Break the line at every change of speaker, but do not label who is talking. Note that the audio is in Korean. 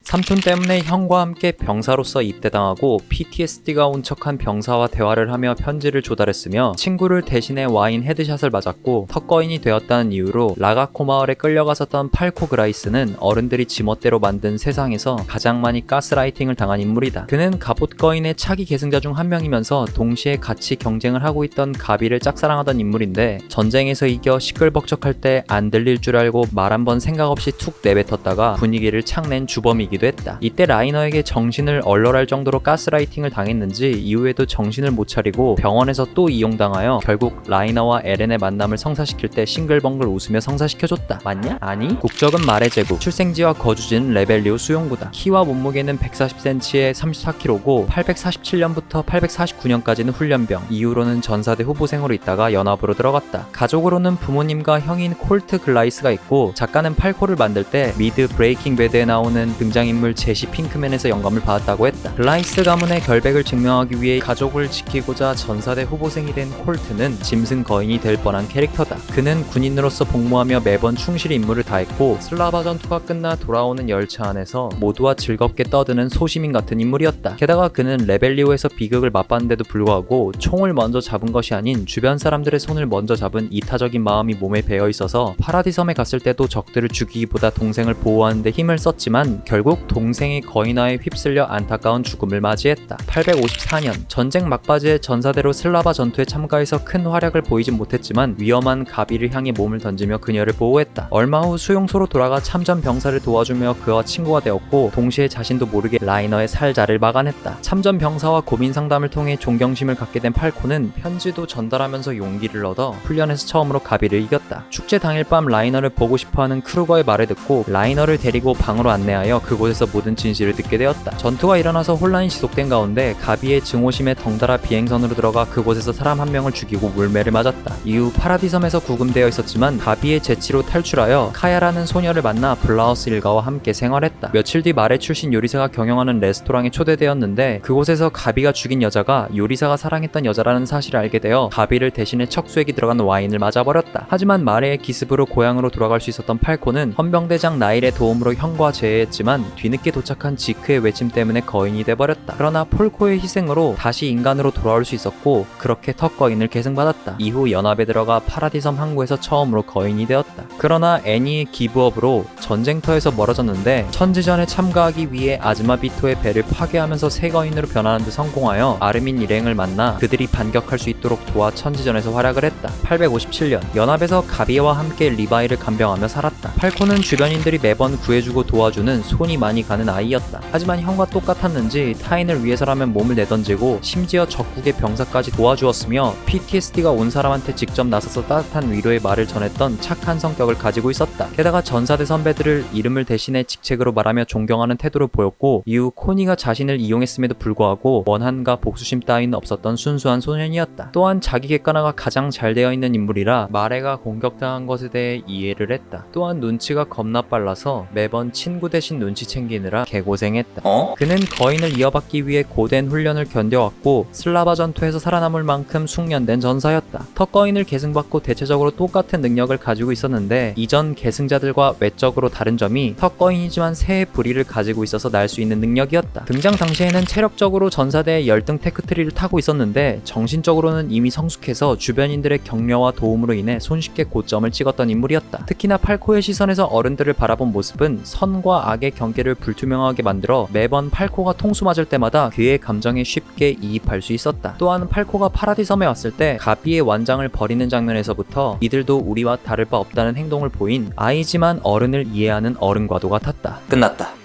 삼촌 때문에 형과 함께 병사로서 입대당하고 PTSD가 온 척한 병사와 대화를 하며 편지를 조달했으며 친구를 대신해 와인 헤드샷을 맞았고 턱거인이 되었다는 이유로 라가코 마을에 끌려갔었던 팔코 그라이스는 어른들이 지멋대로 만든 세상에서 가장 많이 가스라이팅을 당한 인물이다. 그는 갑옷거인의 차기 계승자 중 한 명이면서 동시에 같이 경쟁을 하고 있던 가비를 짝사랑하던 인물인데 전쟁에서 이겨 시끌벅적할 때 안 들릴 줄 알고 말 한 번 생각 없이 툭 내뱉었다가 분위기를 착낸 주범이기도 했다. 이때 라이너에게 정신을 얼얼할 정도로 가스라이팅을 당했는지 이후에도 정신을 못 차리고 병원에서 또 이용당하여 결국 라이너와 에렌의 만남을 성사시킬 때 싱글벙글 웃으며 성사시켜줬다. 맞냐? 아니? 국적은 말의 제국, 출생지와 거주지는 레벨리오 수용구다. 키와 몸무게는 140cm에 34kg고 847년부터 849년까지는 훈련병, 이후로는 전사대 후보생으로 있다가 연합으로 들어갔다. 가족으로는 부모님과 형인 콜트 글라이스가 있고 작가는 팔코를 만들 때 미드 브레이킹 배드에 나오는 등장인물 제시 핑크맨에서 영감을 받았다고 했다. 글라이스 가문의 결백을 증명하기 위해 가족을 지키고자 전사대 후보생이 된 콜트는 짐승 거인이 될 뻔한 캐릭터다. 그는 군인으로서 복무하며 매번 충실히 임무를 다했고 슬라바 전투가 끝나 돌아오는 열차 안에서 모두와 즐겁게 떠드는 소시민 같은 인물이었다. 게다가 그는 레벨리오에서 비극을 맛봤는데도 불구하고 총을 먼저 잡은 것이 아닌 주변 사람들의 손을 먼저 잡은 이타적인 마음이 몸에 배어있어서 파라디섬에 갔을 때도 적들을 죽이기보다 동생을 보호하는 데 힘을 썼지만 결국 동생이 거인화에 휩쓸려 안타까운 죽음을 맞이했다. 854년 전쟁 막바지에 전사대로 슬라바 전투에 참가해서 큰 활약을 보이진 못했지만 위험한 가비를 향해 몸을 던지며 그녀를 보호했다. 얼마 후 수용소로 돌아가 참전 병사를 도와주며 그와 친구가 되었고 동시에 자신도 모르게 라이너의 살자를 막아냈다. 참전 병사와 고민 상담을 통해 존경심을 갖게 된 팔코는 편지도 전달하면서 용기를 얻어 훈련에서 처음으로 가비를 이겼다. 축제 당일 밤 라이너를 보고 싶어하는 크루거의 말을 듣고 라이너를 데리고 방으로 안내하여 그곳에서 모든 진실을 듣게 되었다. 전투가 일어나서 혼란이 지속된 가운데 가비의 증오심에 덩달아 비행선으로 들어가 그곳에서 사람 한 명을 죽이고 물매를 맞았다. 이후 파라디섬에서 구금되어 있었지만 가비의 재치로 탈출하여 카야라는 소녀를 만나 블라우스 일가와 함께 생활했다. 며칠 뒤 말의 출신 요리사가 경영하는 레스토랑에 초대되었는데 그곳에서 가비가 죽인 여자가 요리사가 사랑했던 여자라는 사실을 알게 되어 가비를 대신해 척수액이 들어간 와인을 맞아버렸다. 하지만 마레의 기습으로 고향으로 돌아갈 수 있었던 팔코는 헌병대장 나일의 도움으로 형과 재회했지만 뒤늦게 도착한 지크의 외침 때문에 거인이 돼버렸다. 그러나 폴코의 희생으로 다시 인간으로 돌아올 수 있었고 그렇게 턱거인을 계승받았다. 이후 연합에 들어가 파라디섬 항구에서 처음으로 거인이 되었다. 그러나 애니의 기브업으로 전쟁터에서 멀어졌는데 천지전에 참가하기 위해 아즈마비토의 배를 파괴하면서 새 거인으로 변하는 데 성공하여 아르민 일행을 만나 그들이 반격할 수 있도록 도와 천지전에서 활약을 했다. 857년 연합에서 가비와 함께 리바이를 간병하며 살았다. 팔코는 주변인들이 매번 구해주고 도와주는 손이 많이 가는 아이였다. 하지만 형과 똑같았는지 타인을 위해서라면 몸을 내던지고 심지어 적국의 병사까지 도와주었으며 PTSD가 온 사람한테 직접 나서서 따뜻한 위로의 말을 전했던 착한 성격을 가지고 있었다. 게다가 전사대 선배들을 이름을 대신해 직책으로 말하며 존경하는 태도를 보였고 이후 코니가 자신을 이용했음에도 불구하고 원한과 복수심 따위는 없었던 순수한 소년이었다. 또한 자기 객관화가 가장 잘 되어 있는 인물이라 마레가 공격당한 것에 대해 이해를 했다. 또한 눈치가 겁나 빨라서 매번 친구 대신 눈치 챙기느라 개고생했다. 그는 거인을 이어받기 위해 고된 훈련을 견뎌왔고 슬라바 전투에서 살아남을 만큼 숙련된 전사였다. 턱거인을 계승받고 대체적으로 똑같은 능력을 가지고 있었는데 이전 계승자들과 외적으로 다른 점이 턱거인이지만 새의 부리를 가지고 있어서 날 수 있는 능력이었다. 등장 당시에는 체력적으로 전사대의 열등 테크트리를 타고 있었는데 정신적으로는 이미 성숙해서 주변인들의 격려와 도움으로 인해 손쉽게 고점을 찍었던 인물이었다. 특히나 팔코의 시선에서 어른들을 바라본 모습은 선과 악의 경계를 불투명하게 만들어 매번 팔코가 통수 맞을 때마다 그의 감정에 쉽게 이입할 수 있었다. 또한 팔코가 파라디섬에 왔을 때 가비의 완장을 버리는 장면에서부터 이들도 우리와 다를 바 없다는 행동을 보인 아이지만 어른을 이해하는 어른과도 같았다.
끝났다.